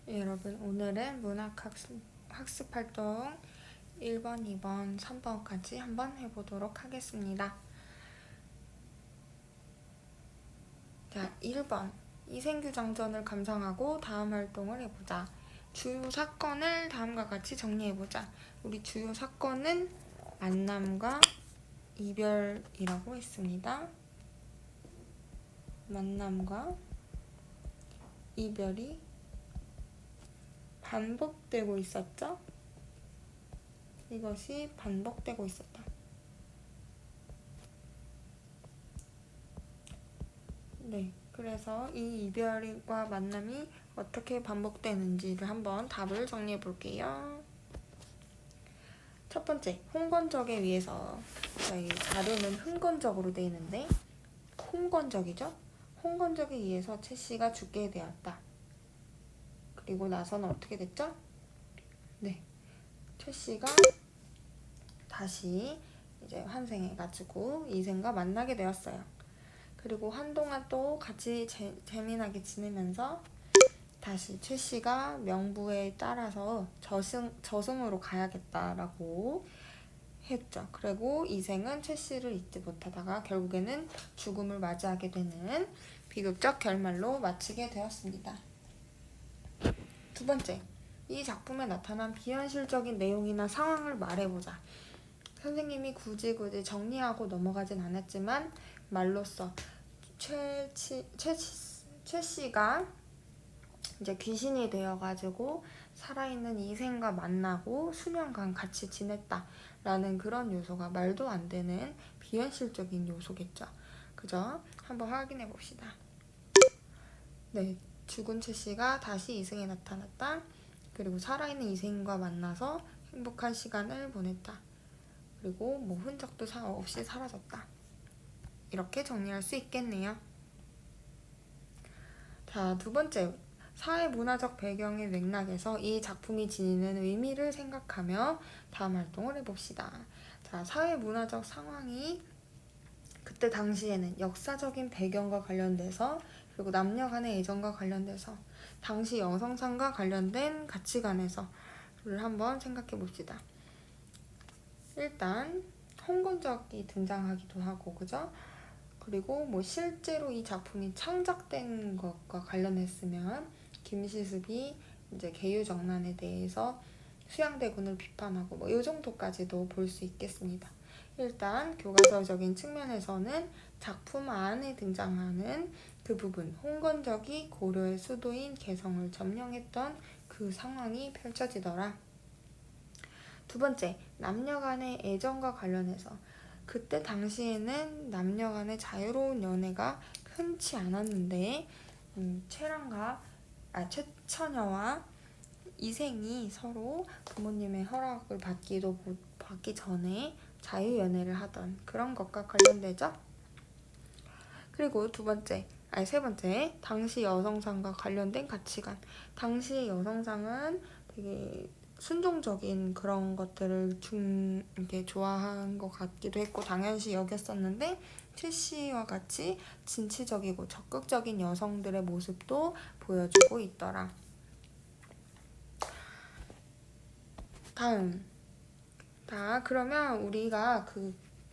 여러분, 오늘은 문학학습활동 1번, 2번, 3번까지 한번 해보도록 하겠습니다. 자, 1번. 이생규장전을 감상하고 다음 활동을 해보자. 주요 사건을 다음과 같이 정리해보자. 우리 주요 사건은 만남과 이별이라고 했습니다. 만남과 이별이 반복되고 있었죠? 이것이 반복되고 있었다. 네, 그래서 이 이별과 만남이 어떻게 반복되는지를 한번 답을 정리해 볼게요. 첫 번째, 홍건적에 의해서 저희 자료는 흥건적으로 되어 있는데 홍건적이죠? 홍건적에 의해서 최 씨가 죽게 되었다. 그리고 나서는 어떻게 됐죠? 네, 최 씨가 다시 이제 환생해가지고 이생과 만나게 되었어요. 그리고 한동안 또 같이 재미나게 지내면서 다시 최 씨가 명부에 따라서 저승으로 가야겠다라고 했죠. 그리고 이생은 최 씨를 잊지 못하다가 결국에는 죽음을 맞이하게 되는 비극적 결말로 마치게 되었습니다. 두 번째, 이 작품에 나타난 비현실적인 내용이나 상황을 말해보자. 선생님이 굳이 정리하고 넘어가진 않았지만 말로써 최 씨가 이제 귀신이 되어가지고 살아있는 이생과 만나고 수년간 같이 지냈다라는 그런 요소가 말도 안 되는 비현실적인 요소겠죠. 그죠? 한번 확인해 봅시다. 네, 죽은 최 씨가 다시 이생에 나타났다. 그리고 살아있는 이생과 만나서 행복한 시간을 보냈다. 그리고 뭐 흔적도 없이 사라졌다. 이렇게 정리할 수 있겠네요. 자, 두 번째, 사회문화적 배경의 맥락에서 이 작품이 지니는 의미를 생각하며 다음 활동을 해봅시다. 자, 사회문화적 상황이 그때 당시에는 역사적인 배경과 관련돼서, 그리고 남녀 간의 애정과 관련돼서, 당시 여성상과 관련된 가치관에서를 한번 생각해 봅시다. 일단 홍건적이 등장하기도 하고, 그죠? 그리고 뭐 실제로 이 작품이 창작된 것과 관련했으면 김시습이 이제 개유정난에 대해서 수양대군을 비판하고 뭐 이 정도까지도 볼 수 있겠습니다. 일단 교과서적인 측면에서는 작품 안에 등장하는 그 부분, 홍건적이 고려의 수도인 개성을 점령했던 그 상황이 펼쳐지더라. 두 번째, 남녀 간의 애정과 관련해서 그때 당시에는 남녀 간의 자유로운 연애가 흔치 않았는데 최처녀와 이생이 서로 부모님의 허락을 받기 전에 자유 연애를 하던 그런 것과 관련되죠. 그리고 세 번째, 당시 여성상과 관련된 가치관. 당시 여성상은 되게 순종적인 그런 것들을 이렇게 좋아한 것 같기도 했고 당연시 여겼었는데 최 씨와 같이 진취적이고 적극적인 여성들의 모습도 보여주고 있더라. 그러면 우리가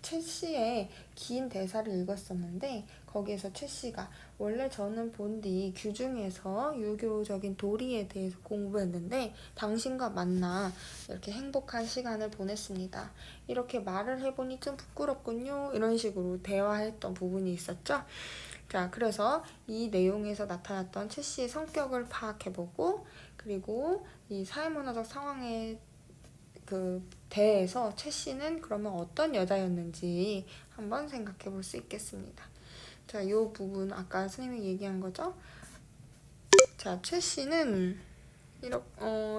최 씨의 긴 대사를 읽었었는데 거기에서 최 씨가 원래 저는 본디 규중에서 유교적인 도리에 대해서 공부했는데 당신과 만나 이렇게 행복한 시간을 보냈습니다. 이렇게 말을 해보니 좀 부끄럽군요. 이런 식으로 대화했던 부분이 있었죠. 자, 그래서 이 내용에서 나타났던 최 씨의 성격을 파악해보고 그리고 이 사회문화적 상황에 대해서 최 씨는 그러면 어떤 여자였는지 한번 생각해 볼 수 있겠습니다. 자, 이 부분 아까 선생님이 얘기한 거죠. 자, 최 씨는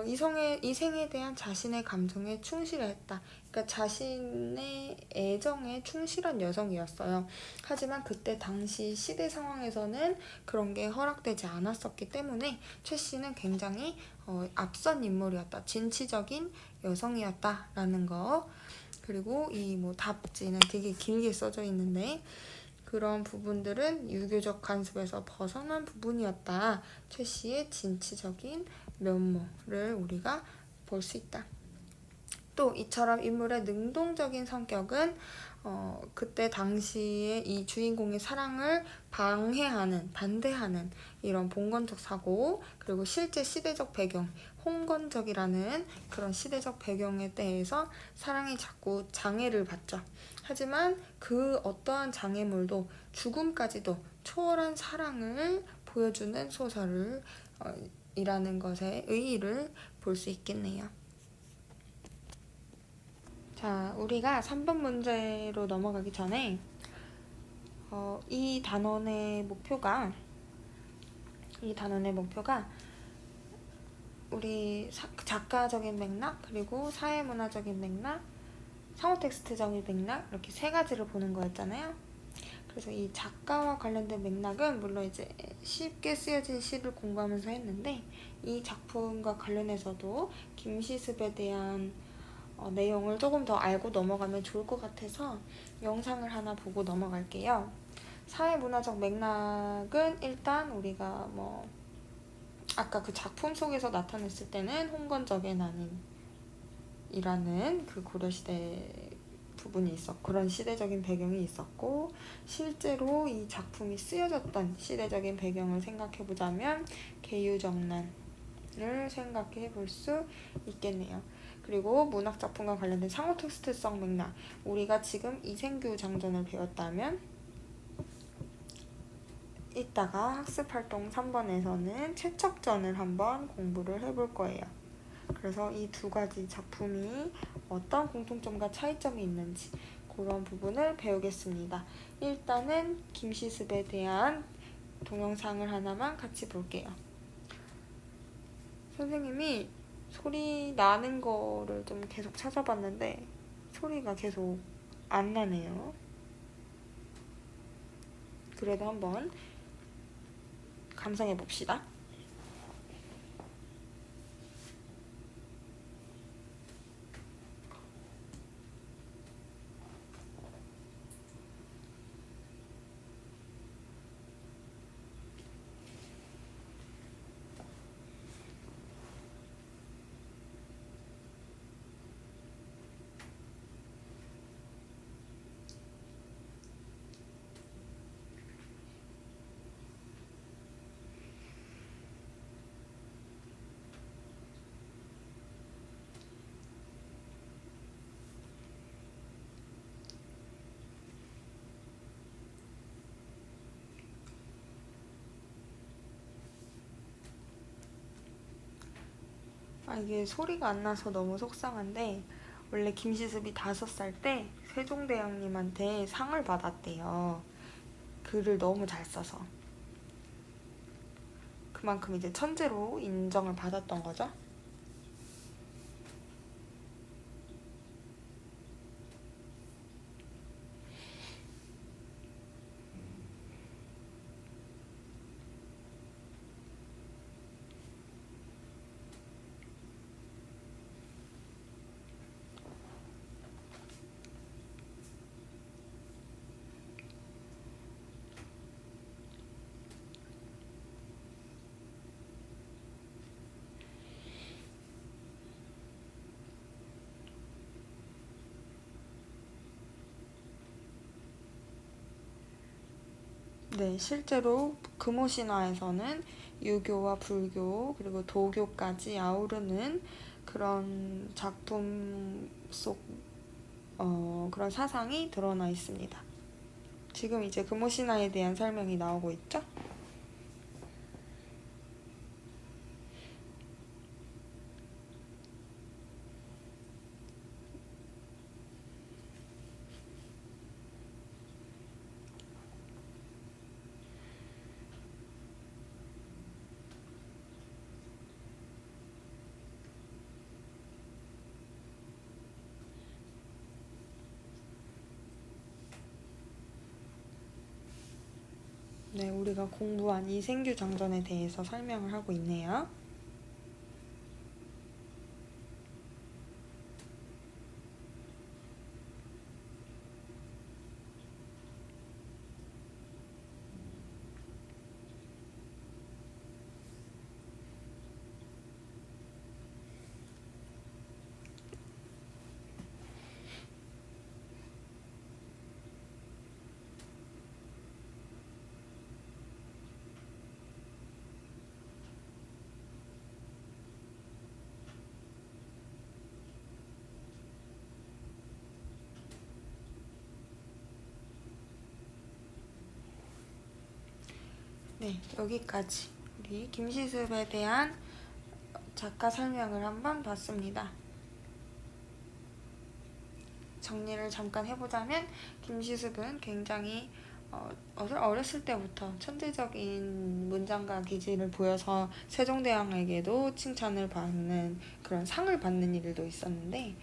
이생에 대한 자신의 감정에 충실했다. 그러니까 자신의 애정에 충실한 여성이었어요. 하지만 그때 당시 시대 상황에서는 그런 게 허락되지 않았었기 때문에 최 씨는 굉장히 앞선 인물이었다. 진취적인 여성이었다라는 거. 그리고 이 답지는 되게 길게 써져 있는데 그런 부분들은 유교적 관습에서 벗어난 부분이었다. 최 씨의 진취적인 면모를 우리가 볼 수 있다. 또 이처럼 인물의 능동적인 성격은 그때 당시에 이 주인공의 사랑을 반대하는 이런 봉건적 사고, 그리고 실제 시대적 배경, 홍건적이라는 그런 시대적 배경에 대해서 사랑이 자꾸 장애를 받죠. 하지만 그 어떠한 장애물도 죽음까지도 초월한 사랑을 보여주는 소설을 이라는 것에 의의를 볼 수 있겠네요. 자, 우리가 3번 문제로 넘어가기 전에 이 단원의 목표가 우리 작가적인 맥락, 그리고 사회문화적인 맥락, 상호 텍스트적인 맥락, 이렇게 세 가지를 보는 거였잖아요. 그래서 이 작가와 관련된 맥락은 물론 이제 쉽게 쓰여진 시를 공부하면서 했는데, 이 작품과 관련해서도 김시습에 대한 내용을 조금 더 알고 넘어가면 좋을 것 같아서 영상을 하나 보고 넘어갈게요. 사회문화적 맥락은 일단 우리가 아까 그 작품 속에서 나타냈을 때는 홍건적의 난임이라는 그 고려시대 부분이 그런 시대적인 배경이 있었고, 실제로 이 작품이 쓰여졌던 시대적인 배경을 생각해보자면 계유정난을 생각해 볼 수 있겠네요. 그리고 문학작품과 관련된 상호 텍스트성 맥락, 우리가 지금 이생규 장전을 배웠다면 이따가 학습활동 3번에서는 최척전을 한번 공부를 해볼 거예요. 그래서 이 두 가지 작품이 어떤 공통점과 차이점이 있는지 그런 부분을 배우겠습니다. 일단은 김시습에 대한 동영상을 하나만 같이 볼게요. 선생님이 소리 나는 거를 좀 계속 찾아봤는데 소리가 계속 안 나네요. 그래도 한번 감상해 봅시다. 이게 소리가 안 나서 너무 속상한데, 원래 김시습이 5살 때 세종대왕님한테 상을 받았대요. 글을 너무 잘 써서. 그만큼 이제 천재로 인정을 받았던 거죠. 네, 실제로 금오신화에서는 유교와 불교 그리고 도교까지 아우르는 그런 작품 속 그런 사상이 드러나 있습니다. 지금 이제 금오신화에 대한 설명이 나오고 있죠? 네, 우리가 공부한 이생규 장전에 대해서 설명을 하고 있네요. 네, 여기까지 우리 김시습에 대한 작가 설명을 한번 봤습니다. 정리를 잠깐 해보자면 김시습은 굉장히 어렸을 때부터 천재적인 문장과 기질을 보여서 세종대왕에게도 칭찬을 받는 그런 상을 받는 일도 있었는데,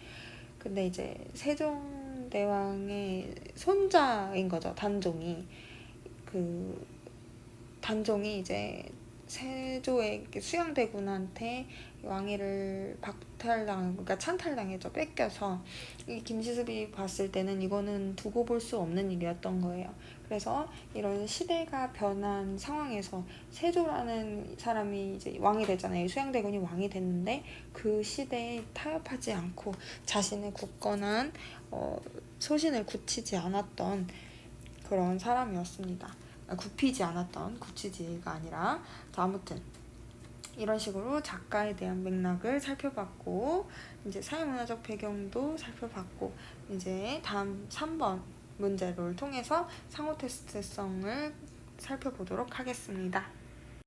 근데 이제 세종대왕의 손자인 거죠. 단종이 이제 세조의 수양대군한테 왕위를 그러니까 찬탈당했죠. 뺏겨서 이 김시습이 봤을 때는 이거는 두고 볼 수 없는 일이었던 거예요. 그래서 이런 시대가 변한 상황에서 세조라는 사람이 이제 왕이 됐잖아요. 수양대군이 왕이 됐는데 그 시대에 타협하지 않고 자신의 굳건한 소신을 굳히지 않았던 그런 사람이었습니다. 굳히지 않았던, 굳히지가 아니라. 자, 아무튼 이런 식으로 작가에 대한 맥락을 살펴봤고, 이제 사회문화적 배경도 살펴봤고, 이제 다음 3번 문제를 통해서 상호 테스트성을 살펴보도록 하겠습니다.